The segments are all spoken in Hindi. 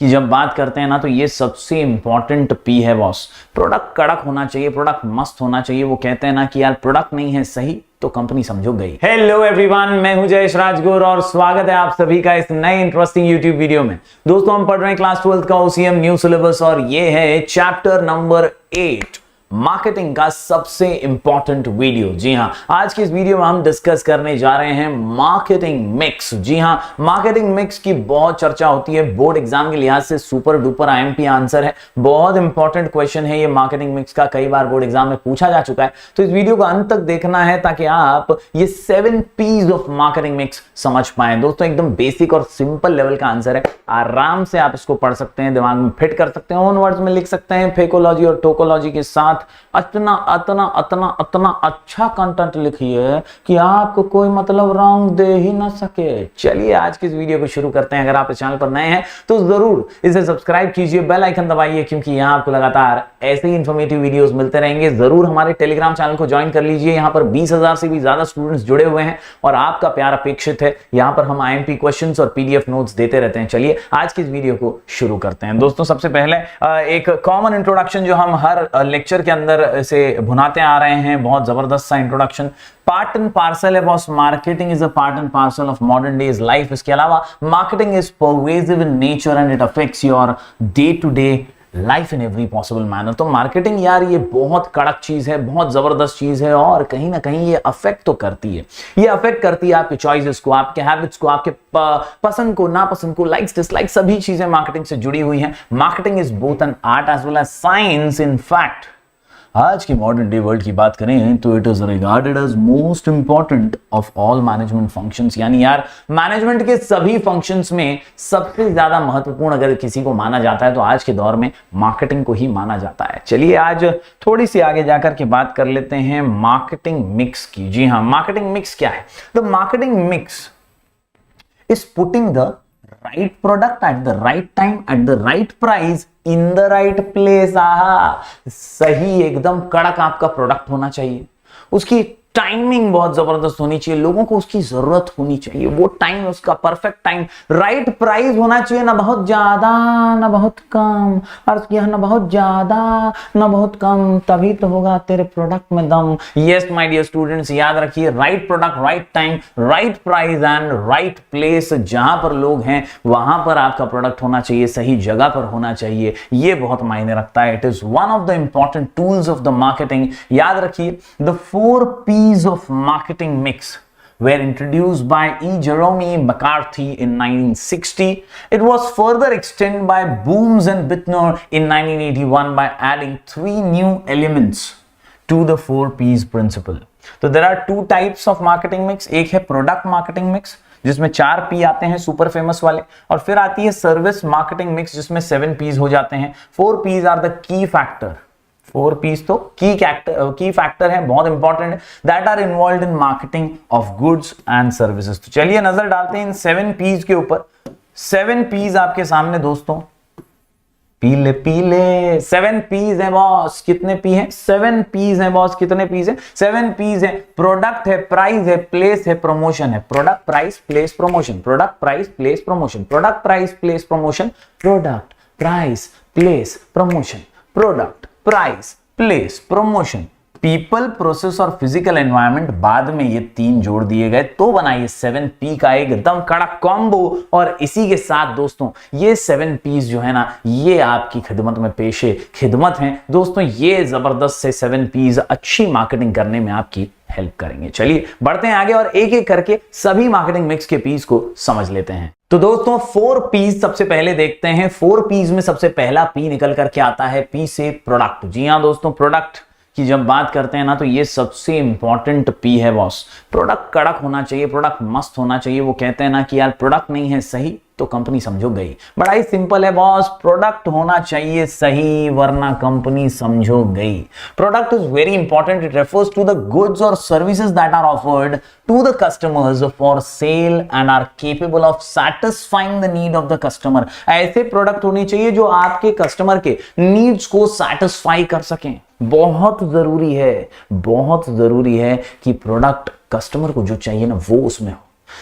कि जब बात करते हैं ना तो ये सबसे इंपॉर्टेंट पी है बॉस। प्रोडक्ट कड़क होना चाहिए, प्रोडक्ट मस्त होना चाहिए। वो कहते हैं ना कि यार प्रोडक्ट नहीं है सही तो कंपनी समझो गई। हेलो एवरीवन, मैं हूं जयेश राजगुर और स्वागत है आप सभी का इस नए इंटरेस्टिंग यूट्यूब वीडियो में। दोस्तों हम पढ़ रहे हैं क्लास 12 का ओसीएम न्यू सिलेबस और ये है चैप्टर नंबर 8, मार्केटिंग का सबसे इंपॉर्टेंट वीडियो। जी हां, आज की इस वीडियो में हम डिस्कस करने जा रहे हैं मार्केटिंग मिक्स। जी हां, मार्केटिंग मिक्स की बहुत चर्चा होती है, बोर्ड एग्जाम के लिहाज से सुपर डुपर आईएमपी आंसर है, बहुत इंपॉर्टेंट क्वेश्चन है ये मार्केटिंग मिक्स का, कई बार बोर्ड एग्जाम में पूछा जा चुका है। तो इस वीडियो को अंत तक देखना है ताकि आप ये 7 पीज ऑफ मार्केटिंग मिक्स समझ पाए। दोस्तों एकदम बेसिक और सिंपल लेवल का आंसर है, आराम से आप इसको पढ़ सकते हैं, दिमाग में फिट कर सकते हैं, ओन वर्ड्स में लिख सकते हैं, फेकोलॉजी और टोकोलॉजी के साथ अतना अतना अतना अतना अच्छा कंटेंट लिखिए कि आपको कोई मतलब रॉन्ग दे ही ना सके। चलिए आज की इस वीडियो को शुरू करते हैं। अगर आप इस चैनल पर नए हैं तो जरूर इसे सब्सक्राइब कीजिए, बेल आइकन दबाइए, क्योंकि यहाँ आपको लगातार ऐसे ही इंफॉर्मेटिव वीडियोस मिलते रहेंगे। जरूर हमारे टेलीग्राम चैनल को ज्वाइन कर लीजिए, यहाँ पर 20,000 से भी ज्यादा स्टूडेंट्स जुड़े हुए हैं और आपका प्यार अपेक्षित है। यहाँ पर हम आईएमपी क्वेश्चंस और पीडीएफ नोट्स देते रहते हैं। चलिए आज की इस वीडियो को शुरू करते हैं। दोस्तों सबसे पहले एक कॉमन इंट्रोडक्शन जो हम हर लेक्चर के अंदर से भुनाते आ रहे हैं, बहुत जबरदस्त सा इंट्रोडक्शन। पार्ट एंड पार्सल है boss, marketing is a part and parcel of modern days life. इसके अलावा marketing is pervasive in nature and it affects your day to day life in every possible manner. तो मार्केटिंग यार ये बहुत कड़क चीज है, बहुत जबरदस्त चीज है और कहीं ना कहीं ये अफेक्ट तो करती है। ये अफेक्ट करती है आपके चॉइसेस को, आपके हैबिट्स को, आपके पसंद को, नापसंद को, लाइक्स डिसलाइक्स, सभी चीजें मार्केटिंग से जुड़ी हुई हैं। Marketing is both an art as well as science. In fact आज की मॉडर्न डे वर्ल्ड की बात करें तो it is regarded as most important of all management functions. यानी यार मैनेजमेंट के सभी फंक्शंस में सबसे ज्यादा महत्वपूर्ण अगर किसी को माना जाता है तो आज के दौर में मार्केटिंग को ही माना जाता है। चलिए आज थोड़ी सी आगे जाकर के बात कर लेते हैं मार्केटिंग मिक्स की। जी हाँ, मार्केटिंग मिक्स क्या है? The marketing mix is putting the right product at the right time at the right price in the right place। सही एकदम कड़क आपका प्रोडक्ट होना चाहिए, उसकी टाइमिंग बहुत जबरदस्त होनी चाहिए, लोगों को उसकी जरूरत होनी चाहिए, वो टाइम उसका परफेक्ट टाइम, राइट प्राइस होना चाहिए, ना बहुत ज्यादा ना बहुत कम, और ना बहुत ज्यादा ना बहुत कम, तभी तो होगा तेरे प्रोडक्ट में दम। यस माय डियर स्टूडेंट्स, याद रखिए right product, right time, right price and right place. जहां पर लोग हैं वहां पर आपका प्रोडक्ट होना चाहिए, सही जगह पर होना चाहिए, ये बहुत मायने रखता है। It is one of the important tools of the marketing. याद रखिए the 4 P's of marketing mix were introduced by E. Jerome McCarthy in 1960. It was further extended by Booms and Bittner in 1981 by adding 3 new elements to the 4 P's principle. So there are 2 types of marketing mix. एक है product marketing mix जिसमें 4 P आते हैं सुपर फेमस वाले, और फिर आती है सर्विस मार्केटिंग मिक्स जिसमें 7 P's हो जाते हैं। 4 P's are the key factor। 4 P's तो की फैक्टर है, बहुत इंपॉर्टेंट है, that are involved in marketing of goods and services. तो चलिए नजर डालते हैं इन 7 P's के ऊपर। 7 P's आपके सामने दोस्तों, पीले पीले 7 P's है बॉस। कितने P हैं? 7 P's हैं बॉस। कितने P's हैं? 7 P's है। प्रोडक्ट है, प्राइस है, प्लेस है, प्रमोशन है। Product, price, place, promotion. Product, price, place, promotion. Product, price, place, promotion. Product, price, place, promotion. Product, price, place, promotion. People, process और फिजिकल एनवायरनमेंट बाद में ये 3 जोड़ दिए गए तो बना ये 7 P का एकदम कड़क कॉम्बो। और इसी के साथ दोस्तों ये 7 P's जो है ना ये आपकी खिदमत में पेशे खिदमत हैं। दोस्तों ये जबरदस्त से 7 P's अच्छी मार्केटिंग करने में आपकी हेल्प करेंगे। चलिए बढ़ते हैं आगे और एक एक करके सभी मार्केटिंग मिक्स के P's को समझ लेते हैं। तो दोस्तों 4 P's सबसे पहले देखते हैं। 4 P's में सबसे पहला P निकल करके आता है P से प्रोडक्ट। जी हाँ दोस्तों, प्रोडक्ट की जब बात करते हैं ना तो ये सबसे इंपॉर्टेंट P है बॉस। प्रोडक्ट कड़क होना चाहिए, प्रोडक्ट मस्त होना चाहिए। वो कहते हैं ना कि यार प्रोडक्ट नहीं है सही तो कंपनी समझो गई। बड़ा ही सिंपल है बॉस, प्रोडक्ट होना चाहिए सही वरना कंपनी समझो गई। Product is very important. It refers to the goods और services that are offered to the customers for sale and are capable of satisfying the need of the customer. ऐसे प्रोडक्ट होने चाहिए जो आपके कस्टमर के नीड्स को सैटिस्फाई कर सकें। बहुत जरूरी है, बहुत जरूरी है कि प्रोडक्ट कस्टमर को जो चाहिए ना वो उसमें हो।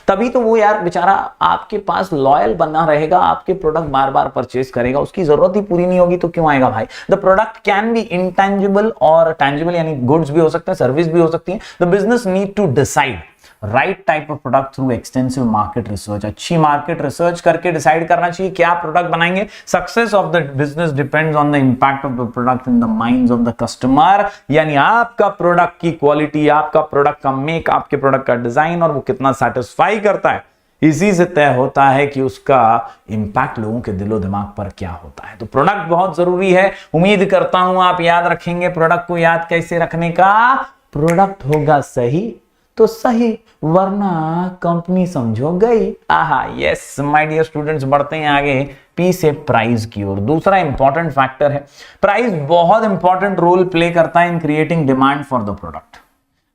तभी तो वो यार बेचारा आपके पास लॉयल बना रहेगा, आपके प्रोडक्ट बार बार परचेज करेगा, उसकी जरूरत ही पूरी नहीं होगी तो क्यों आएगा भाई। The product can be intangible और टैंजिबल, यानी गुड्स भी हो सकते हैं, सर्विस भी हो सकती है। The business need to decide right type of product through extensive market research. अच्छी मार्केट रिसर्च करके डिसाइड करना चाहिए क्या प्रोडक्ट बनाएंगे। Success of the business depends on the impact of the product in the minds of the customer, यानी आपका प्रोडक्ट की क्वालिटी, आपका प्रोडक्ट का मेक, आपके प्रोडक्ट का डिजाइन और वो कितना सेटिस्फाई करता है, इसी से तय होता है कि उसका इंपैक्ट लोगों के दिलो दिमाग पर क्या होता है। तो प्रोडक्ट बहुत जरूरी है। उम्मीद करता हूं आप याद रखेंगे। प्रोडक्ट को याद कैसे रखने का, प्रोडक्ट होगा सही तो सही, वरना कंपनी समझो गई। आहा यस माय डियर स्टूडेंट्स, बढ़ते हैं आगे पी से प्राइस की ओर। दूसरा इंपॉर्टेंट फैक्टर है प्राइस। बहुत इंपॉर्टेंट रोल प्ले करता है in creating demand for the product.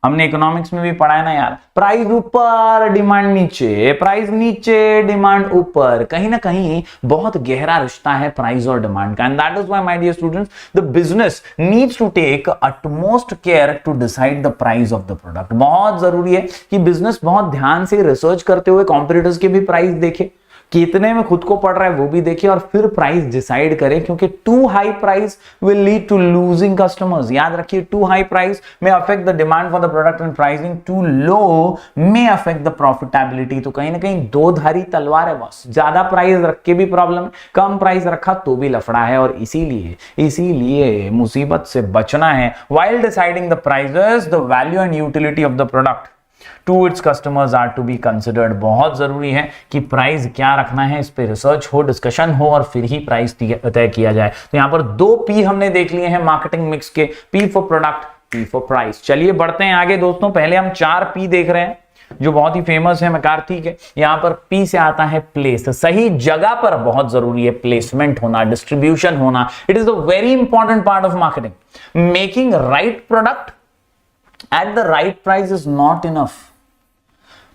हमने इकोनॉमिक्स में भी पढ़ा है ना यार, प्राइस ऊपर डिमांड नीचे, प्राइस नीचे डिमांड ऊपर। कहीं ना कहीं बहुत गहरा रिश्ता है प्राइस और डिमांड का। And that is why my dear students, the business needs to take utmost care to decide the price of the product. बहुत जरूरी है कि बिजनेस बहुत ध्यान से रिसर्च करते हुए कॉम्पिटिटर्स के भी प्राइस देखे, कितने में खुद को पड़ रहा है वो भी देखिए, और फिर प्राइस डिसाइड करें, क्योंकि too high price will lead to losing customers. याद रखिए, too high price may affect the demand for the product and pricing too low may affect the profitability. तो कहीं ना कहीं दो धारी तलवार है बॉस। ज्यादा प्राइस रख के भी प्रॉब्लम, कम प्राइस रखा तो भी लफड़ा है। और इसीलिए मुसीबत से बचना है। While deciding the prices, the value and utility of the product to its customers are to be considered. बहुत जरूरी है कि प्राइस क्या रखना है, इस पे रिसर्च हो, डिस्कशन हो और फिर ही प्राइस तय किया जाए। तो यहां पर दो पी हमने देख लिए हैं मार्केटिंग मिक्स के, P for product, P for price. चलिए बढ़ते हैं आगे दोस्तों। पहले हम 4 पी देख रहे हैं जो बहुत ही फेमस है, मैकार, ठीक है। यहां पर पी से आता है प्लेस। सही जगह पर बहुत जरूरी है प्लेसमेंट होना, डिस्ट्रीब्यूशन होना। It is the very important part of marketing. Making right product at the right price is not enough.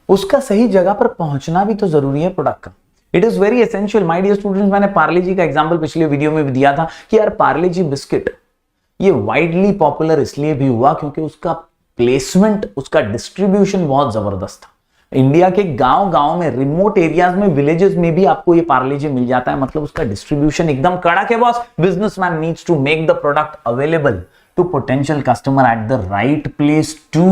उसका सही जगह पर पहुंचना भी तो जरूरी है प्रोडक्ट का। It is very essential my dear students. मैंने पार्ले जी का एग्जांपल पिछले वीडियो में भी दिया था कि यार पार्ले जी बिस्किट ये वाइडली पॉपुलर इसलिए भी हुआ क्योंकि उसका प्लेसमेंट, उसका डिस्ट्रीब्यूशन बहुत जबरदस्त था। इंडिया के गांव-गांव में, रिमोट एरियाज में, विलेजेस में भी आपको ये पार्ले जी मिल जाता है। मतलब उसका डिस्ट्रीब्यूशन एकदम कड़क है boss. Businessman needs to make the product available to potential customer at the right place to.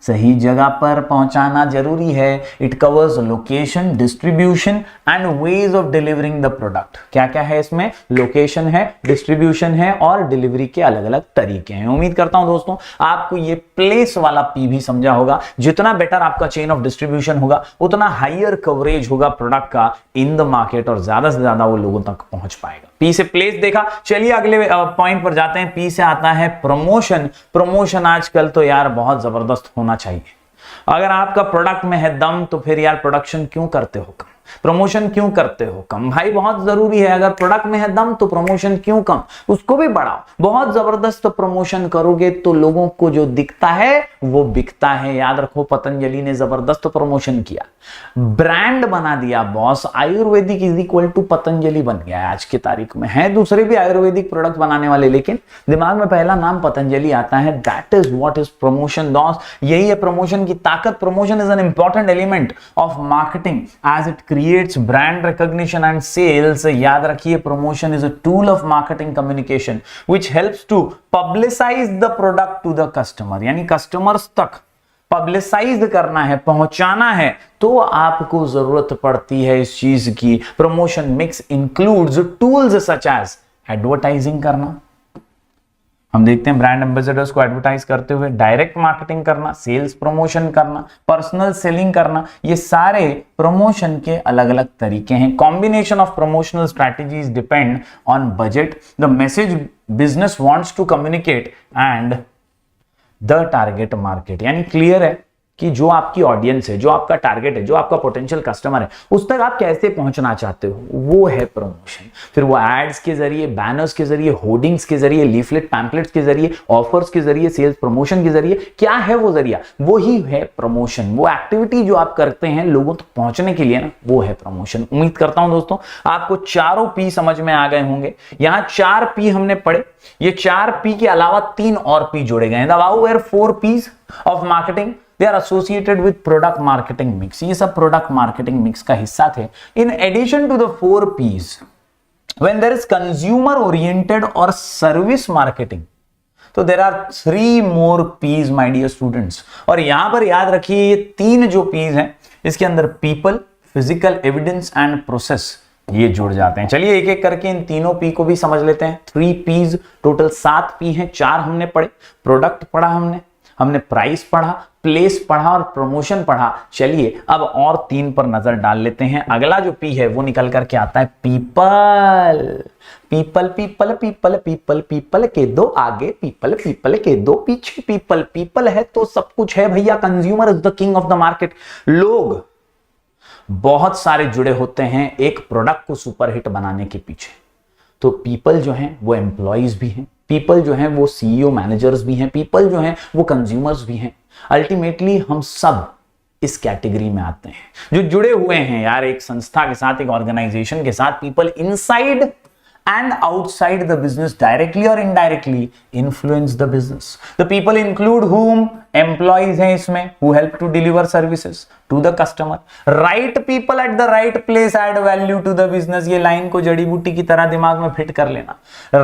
सही जगह पर पहुंचाना जरूरी है। It covers location, distribution and ways of delivering the product. क्या क्या है इसमें, लोकेशन है, डिस्ट्रीब्यूशन है और डिलीवरी के अलग अलग तरीके हैं। उम्मीद करता हूं दोस्तों आपको ये प्लेस वाला पी भी समझा होगा। जितना बेटर आपका चेन ऑफ डिस्ट्रीब्यूशन होगा उतना हायर कवरेज होगा प्रोडक्ट का इन द मार्केट और ज्यादा से ज्यादा वो लोगों तक पहुंच पाएगा। पी से प्लेस देखा। चलिए अगले पॉइंट पर जाते हैं। पी से आता है प्रमोशन। प्रमोशन आजकल तो यार बहुत जबरदस्त होना चाहिए। अगर आपका प्रोडक्ट में है दम तो फिर यार प्रोडक्शन क्यों करते हो कम, प्रमोशन क्यों करते हो कम? भाई बहुत जरूरी है। अगर प्रोडक्ट में है दम तो प्रमोशन क्यों कम, उसको भी बढ़ाओ। बहुत जबरदस्त प्रमोशन करोगे तो लोगों को जो दिखता है वो बिकता है। याद रखो, पतंजलि ने जबरदस्त प्रमोशन किया, ब्रांड बना दिया boss. Ayurvedic is equal to Patanjali बन गया है आज की तारीख में। है दूसरे भी आयुर्वेदिक प्रोडक्ट बनाने वाले, लेकिन दिमाग में पहला नाम पतंजलि आता है। That is what is promotion दोस्त। यही है प्रमोशन की ताकत। Promotion is an important element of marketing as it creates brand recognition and sales. याद रखिए, promotion is a tool of marketing communication which helps to publicize the product to the customer. यानी customers तक पब्लिसाइज करना है, पहुंचाना है, तो आपको जरूरत पड़ती है इस चीज की। Promotion mix includes tools such as advertising करना, हम देखते हैं ब्रांड एम्बेसडर्स को एडवर्टाइज करते हुए, डायरेक्ट मार्केटिंग करना, सेल्स प्रमोशन करना, पर्सनल सेलिंग करना। ये सारे प्रमोशन के अलग अलग तरीके हैं। Combination of promotional strategies depend on budget, the message business wants to communicate and the target market. यानी क्लियर है कि जो आपकी ऑडियंस है, जो आपका टारगेट है, जो आपका पोटेंशियल कस्टमर है, उस तक आप कैसे पहुंचना चाहते हो, वो है प्रमोशन। फिर वो एड्स के जरिए, बैनर्स के जरिए, होर्डिंग्स के जरिए, लीफलेट पैम्पलेट्स के जरिए, ऑफर्स के जरिए, सेल्स प्रमोशन के जरिए, क्या है वो जरिया, वो ही है प्रमोशन। वो एक्टिविटी जो आप करते हैं लोगों तक पहुंचने के लिए ना, वो है प्रमोशन। उम्मीद करता हूं दोस्तों आपको चारों पी समझ में आ गए होंगे। यहां 4 पी हमने पढ़े। ये 4 पी के अलावा 3 और पी जोड़े गए हैं। Now there are 4 P's of marketing. They are associated with product marketing mix. ये सब प्रोडक्ट मार्केटिंग मिक्स का हिस्सा थे। In addition to the 4 P's, when there is consumer oriented or service marketing, तो there are 3 more P's my dear students। और यहां पर याद रखिए ये 3 जो P's हैं इसके अंदर people, physical evidence and process ये जुड़ जाते हैं। चलिए एक एक करके इन तीनों P को भी समझ लेते हैं। 3 P's, टोटल 7 P हैं। 4 हमने पढ़े, प्रोडक्ट पढ़ा हमने प्राइस पढ़ा, प्लेस पढ़ा और प्रमोशन पढ़ा। चलिए अब और 3 पर नजर डाल लेते हैं। अगला जो P है वो निकल करके आता है people. People people people people people के 2 आगे, पीपल पीपल के 2 पीछे। पीपल पीपल है तो सब कुछ है भैया। Consumer is the king of the market. लोग बहुत सारे जुड़े होते हैं एक प्रोडक्ट को सुपरहिट बनाने के पीछे। तो पीपल जो हैं वो एम्प्लॉइज भी हैं, पीपल जो हैं वो CEO मैनेजर्स भी हैं, पीपल जो हैं वो कंज्यूमर्स भी हैं। अल्टीमेटली हम सब इस कैटेगरी में आते हैं जो जुड़े हुए हैं यार एक संस्था के साथ, एक ऑर्गेनाइजेशन के साथ। People inside and outside the business directly और indirectly influence the business. The people include whom employees हैं इसमें, who help to deliver services to the customer. Right people at the right place add value to the business। ये लाइन को जड़ी बूटी की तरह दिमाग में फिट कर लेना।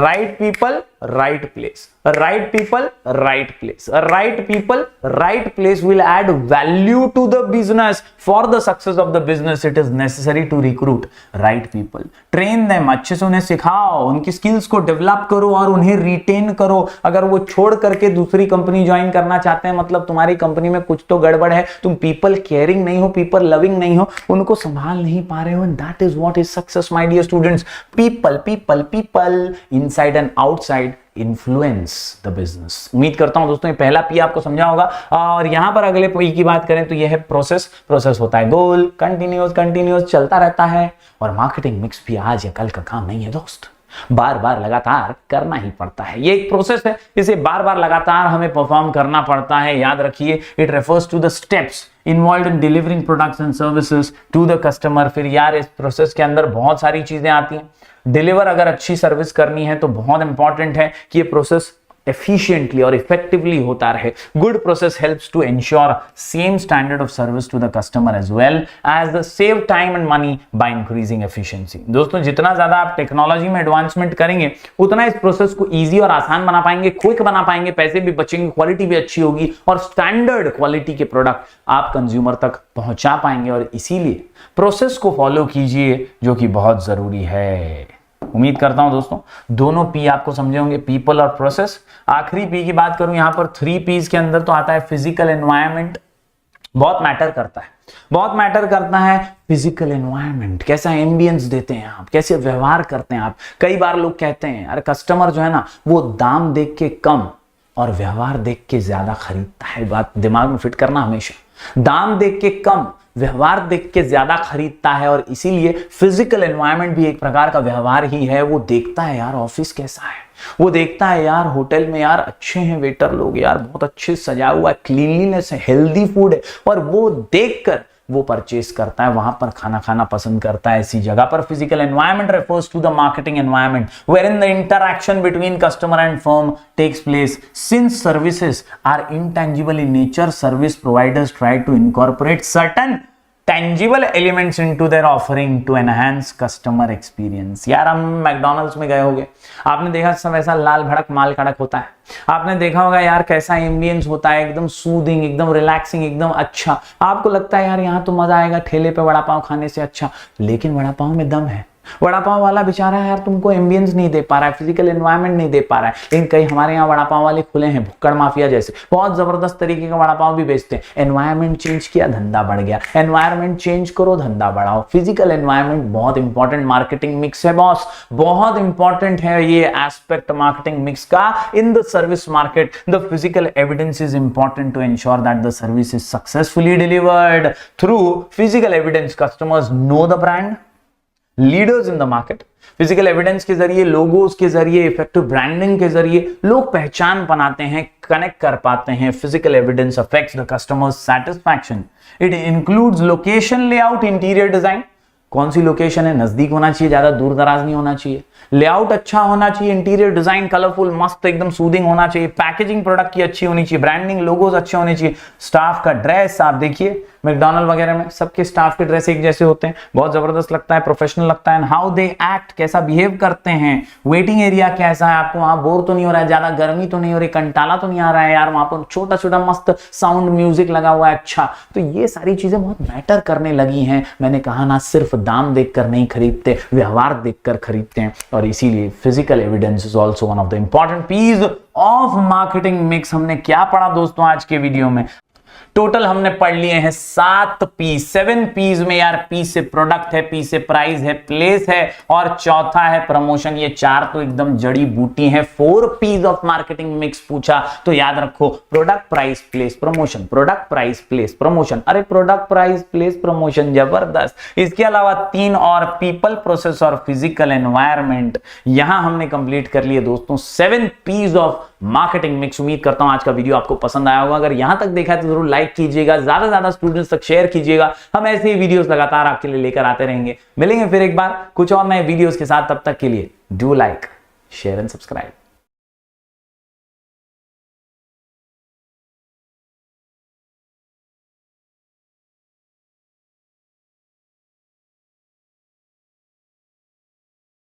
Right people, right place. Right people, right place. Right people, right place will add value to the business. For the success of the business, it is necessary to recruit right people. Train them, अच्छे से उन्हें सिखाओ, उनकी स्किल्स को डेवलप करो और उन्हें रिटेन करो। अगर वो छोड़ करके दूसरी कंपनी ज्वाइन करना चाहते हैं मतलब तुम्हारी कंपनी में कुछ तो गड़बड़ है। तुम पीपल केयरिंग नहीं हो, पीपल लविंग नहीं हो, उनको संभाल नहीं पा रहे हो। And that is what is success my dear students. People people people inside and outside influence the business. उम्मीद करता हूं दोस्तों ये पहला P आपको समझा होगा। और यहां पर अगले P की बात करें तो यह है प्रोसेस। प्रोसेस होता है गोल, कंटिन्यूअस चलता रहता है। और मार्केटिंग मिक्स भी आज या कल का काम नहीं है दोस्त, बार बार लगातार करना ही पड़ता है। ये एक प्रोसेस है, इसे बार बार लगातार हमें परफॉर्म करना पड़ता है। याद रखिए it refers to the steps involved in delivering products and services to the customer. फिर यार इस प्रोसेस के अंदर बहुत सारी चीजें आती हैं। डिलीवर अगर अच्छी सर्विस करनी है तो बहुत इंपॉर्टेंट है कि ये प्रोसेस efficiently और effectively होता रहे। Good process helps to ensure same standard of service to the customer as well as the save time and money by increasing efficiency। दोस्तों जितना ज्यादा आप टेक्नोलॉजी में एडवांसमेंट करेंगे उतना इस प्रोसेस को इजी और आसान बना पाएंगे, क्विक बना पाएंगे, पैसे भी बचेंगे, क्वालिटी भी अच्छी होगी और स्टैंडर्ड क्वालिटी के प्रोडक्ट आप कंज्यूमर तक पहुंचा पाएंगे। और इसीलिए प्रोसेस को फॉलो कीजिए जो कि बहुत जरूरी है। उम्मीद करता हूं दोस्तों दोनों P आपको समझे होंगे, पीपल और प्रोसेस। आखिरी P की बात करूं यहां पर 3 P's के अंदर तो आता है फिजिकल एनवायरनमेंट। बहुत मैटर करता है फिजिकल एनवायरनमेंट। कैसा एम्बियंस देते हैं आप, कैसे व्यवहार करते हैं आप। कई बार लोग कहते हैं अरे कस्टमर जो है ना वो दाम देख के कम और व्यवहार देख के ज्यादा खरीदता है। बात दिमाग में फिट करना हमेशा। दाम देख के कम, व्यवहार देख के ज्यादा खरीदता है। और इसीलिए फिजिकल एनवायरनमेंट भी एक प्रकार का व्यवहार ही है। वो देखता है यार ऑफिस कैसा है, वो देखता है यार होटल में यार अच्छे हैं वेटर लोग, यार बहुत अच्छे सजा हुआ है, क्लीनलीनेस है, हेल्दी फूड है, और वो देखकर वो परचेस करता है, वहां पर खाना खाना पसंद करता है ऐसी जगह पर। Physical environment refers to the marketing environment wherein the interaction between customer and firm takes place. Since services are intangible in nature, service providers try to incorporate certain tangible elements into their offering to enhance customer experience। यार हम मैकडॉनल्ड्स में गए होंगे, आपने देखा सब ऐसा लाल भड़क माल कड़क होता है। आपने देखा होगा यार कैसा एम्बियंस होता है, एकदम सूदिंग, एकदम रिलैक्सिंग, एकदम अच्छा। आपको लगता है यार यहाँ तो मजा आएगा ठेले पे वड़ा पाव खाने से अच्छा, लेकिन वड़ा पाव में दम है। वड़ा पाव वाला बेचारा यार तुमको एम्बियंस नहीं दे पा रहा है, फिजिकल एनवायरनमेंट नहीं दे पा रहा है। लेकिन कई हमारे यहाँ वड़ा पाव वाले खुले हैं, भुक्कड़ माफिया जैसे, बहुत जबरदस्त तरीके का वड़ा पाव भी बेचते हैं। एनवायरनमेंट चेंज किया, धंधा बढ़ गया। एनवायरनमेंट चेंज करो, धंधा बढ़ाओ। फिजिकल एनवायरनमेंट बहुत इंपॉर्टेंट मार्केटिंग मिक्स है बॉस, बहुत इंपॉर्टेंट है ये एस्पेक्ट मार्केटिंग मिक्स का in the service market. The physical evidence is important to ensure that the service is successfully delivered. Through physical evidence customers know the brand, leaders in the market. Physical evidence के जरिए, लोगोस के जरिए, इफेक्टिव ब्रांडिंग के जरिए लोग पहचान बनाते हैं, कनेक्ट कर पाते हैं। Physical evidence affects the customers satisfaction. It includes location, layout, interior design. कौन सी लोकेशन है, नजदीक होना चाहिए, ज्यादा दूर दराज नहीं होना चाहिए, लेआउट अच्छा होना चाहिए, इंटीरियर डिजाइन कलरफुल मस्त एकदम सूदिंग होना चाहिए, पैकेजिंग प्रोडक्ट की अच्छी होनी चाहिए, ब्रांडिंग लोगोज अच्छे होने चाहिए, स्टाफ का ड्रेस आप देखिए मैकडॉनल्ड वगैरह में सबके स्टाफ के ड्रेस एक जैसे होते हैं, बहुत जबरदस्त लगता है, प्रोफेशनल लगता है। हाउ दे एक्ट, कैसा बिहेव करते हैं, वेटिंग एरिया कैसा है, आपको वहां बोर तो नहीं हो रहा है, ज्यादा गर्मी तो नहीं हो रही, कंटाला तो नहीं आ रहा है यार, वहां पर छोटा छोटा मस्त साउंड म्यूजिक लगा हुआ है, अच्छा। तो ये सारी चीजें बहुत मैटर करने लगी हैं। मैंने कहा ना, सिर्फ दाम देखकर नहीं खरीदते, व्यवहार देखकर खरीदते हैं, और इसीलिए physical evidence is also one of the important piece of marketing mix. हमने क्या पढ़ा दोस्तों आज के वीडियो में? टोटल हमने पढ़ लिए हैं 7 पी। 7 पीज में यार, पी से प्रोडक्ट है, पी से प्राइस है, प्लेस है, और चौथा है प्रमोशन। ये 4 तो एकदम जड़ी बूटी है। 4 पीज ऑफ मार्केटिंग मिक्स पूछा तो याद रखो, product, price, place, promotion, product, price, place, promotion. अरे प्रोडक्ट, प्राइस, प्लेस, प्रमोशन, जबरदस्त। इसके अलावा 3 और, पीपल, प्रोसेस और फिजिकल एनवायरमेंट। यहां हमने कंप्लीट कर लिए दोस्तों 7 पीज ऑफ मार्केटिंग मिक्स। उम्मीद करता हूं आज का वीडियो आपको पसंद आया होगा। अगर यहां तक देखा है तो जरूर लाइक कीजिएगा, ज्यादा से ज्यादा स्टूडेंट्स तक शेयर कीजिएगा। हम ऐसे ही वीडियोस लगातार आपके लिए लेकर आते रहेंगे। मिलेंगे फिर एक बार कुछ और नए वीडियोस के साथ, तब तक के लिए do like, share and subscribe.